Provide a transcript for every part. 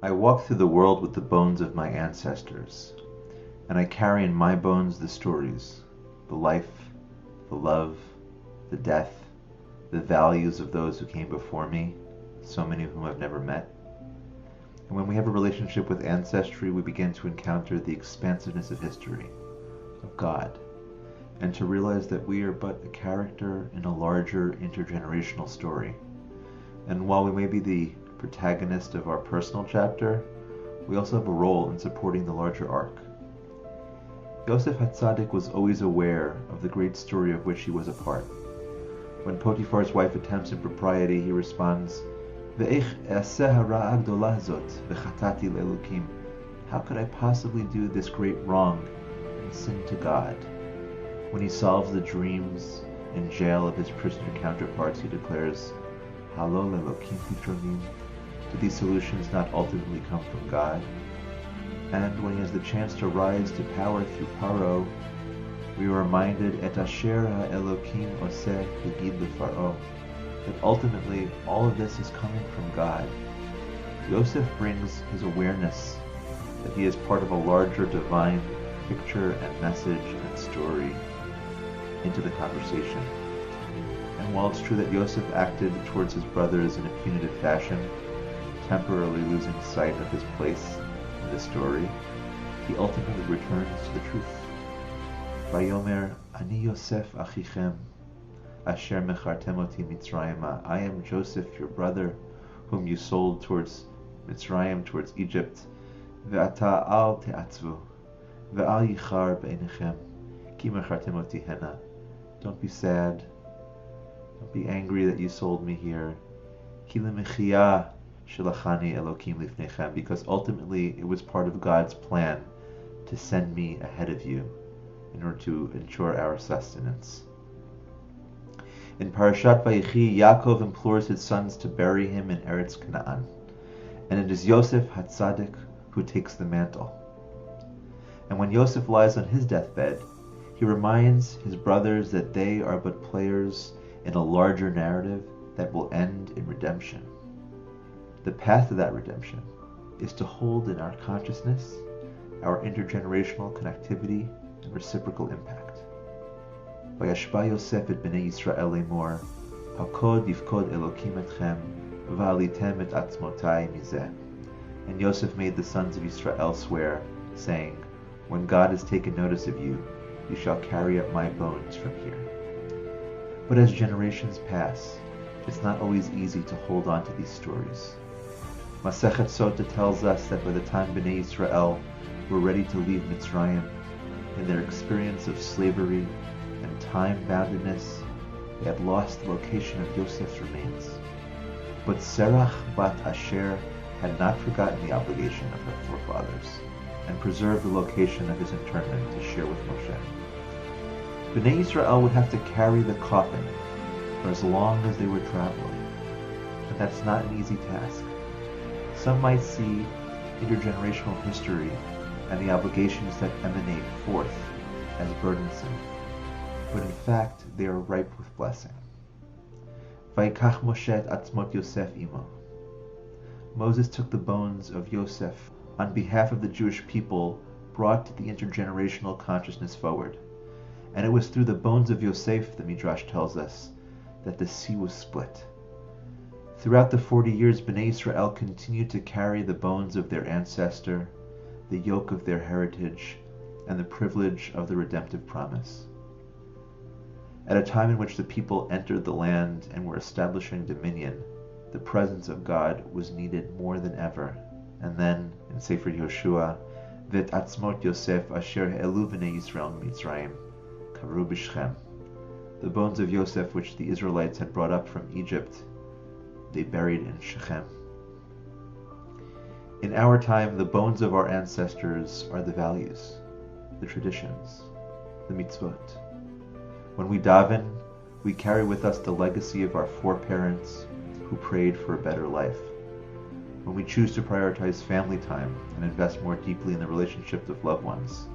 I walk through the world with the bones of my ancestors, and I carry in my bones the stories, the life, the love, the death, the values of those who came before me, so many of whom I've never met. And when we have a relationship with ancestry, we begin to encounter the expansiveness of history, of God, and to realize that we are but a character in a larger intergenerational story. And while we may be the protagonist of our personal chapter, we also have a role in supporting the larger arc. Yosef HaTzadik was always aware of the great story of which he was a part. When Potiphar's wife attempts impropriety, he responds, "Ve'ech e'aseh hara'a gdolah zot v'chatati le'elokim." How could I possibly do this great wrong and sin to God? When he solves the dreams in jail of his prisoner counterparts, he declares, "Halo le'elokim pitronim." Do these solutions not ultimately come from God? And when he has the chance to rise to power through Paro, we are reminded, "Et asher ha'elokim oseh higid leFaro," that ultimately all of this is coming from God. Yosef brings his awareness that he is part of a larger divine picture and message and story into the conversation. And while it's true that Yosef acted towards his brothers in a punitive fashion, temporarily losing sight of his place in the story, he ultimately returns to the truth. Vayomer ani Yosef achichem asher mechartem oti Mitzrayim. I am Joseph, your brother, whom you sold towards Mitzrayim, towards Egypt. Ve'ata al te'atzvu ve'al yichar be'enechem ki mechartem oti hena. Don't be sad. Don't be angry that you sold me here. Ki lemechiyah shelachani Elokim lifnechem, because ultimately it was part of God's plan to send me ahead of you in order to ensure our sustenance. In Parashat Vayechi, Yaakov implores his sons to bury him in Eretz Canaan, and it is Yosef HaTzadik who takes the mantle. And when Yosef lies on his deathbed, he reminds his brothers that they are but players in a larger narrative that will end in redemption. The path to that redemption is to hold in our consciousness our intergenerational connectivity and reciprocal impact. Vayashba Yosef et bnei Yisrael lemor, Hakod yifkod Elokim etchem, va'alitem et atzmotai mizeh. And Yosef made the sons of Israel swear, saying, "When God has taken notice of you, you shall carry up my bones from here." But as generations pass, it's not always easy to hold on to these stories. Masechet Sota tells us that by the time Bnei Israel were ready to leave Mitzrayim, in their experience of slavery and time-boundedness, they had lost the location of Yosef's remains. But Serach bat Asher had not forgotten the obligation of her forefathers, and preserved the location of his internment to share with Moshe. Bnei Israel would have to carry the coffin for as long as they were traveling, but that's not an easy task. Some might see intergenerational history and the obligations that emanate forth as burdensome, but in fact they are ripe with blessing. Vayikach Moshe et atzmot Yosef imo. Moses took the bones of Yosef on behalf of the Jewish people, brought the intergenerational consciousness forward. And it was through the bones of Yosef, the Midrash tells us, that the sea was split. Throughout the 40 years, Bnei Israel continued to carry the bones of their ancestor, the yoke of their heritage, and the privilege of the redemptive promise. At a time in which the people entered the land and were establishing dominion, the presence of God was needed more than ever. And then, in Sefer Yoshua, Vet atzmot Yosef asher elu bnei Yisrael mitzrayim, karu b'Shechem. The bones of Yosef which the Israelites had brought up from Egypt, they buried in Shechem. In our time, the bones of our ancestors are the values, the traditions, the mitzvot. When we daven, we carry with us the legacy of our foreparents who prayed for a better life. When we choose to prioritize family time and invest more deeply in the relationship of loved ones,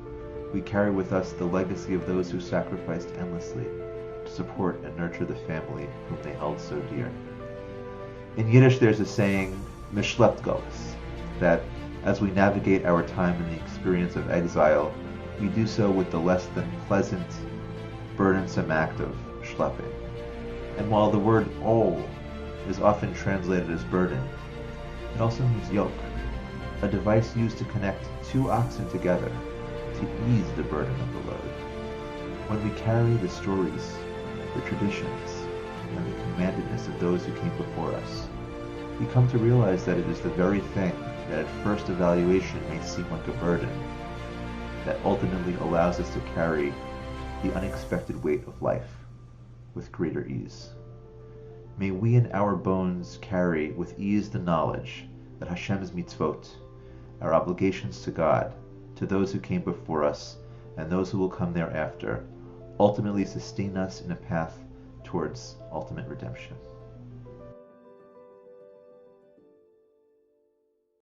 we carry with us the legacy of those who sacrificed endlessly to support and nurture the family whom they held so dear. In Yiddish there's a saying, Mishlept Golis, that as we navigate our time in the experience of exile, we do so with the less than pleasant, burdensome act of schlepping. And while the word ol is often translated as burden, it also means yoke, a device used to connect two oxen together to ease the burden of the load. When we carry the stories, the traditions, and the commandedness of those who came before us, we come to realize that it is the very thing that at first evaluation may seem like a burden that ultimately allows us to carry the unexpected weight of life with greater ease. May we in our bones carry with ease the knowledge that Hashem's mitzvot, our obligations to God, to those who came before us, and those who will come thereafter, ultimately sustain us in a path towards ultimate redemption.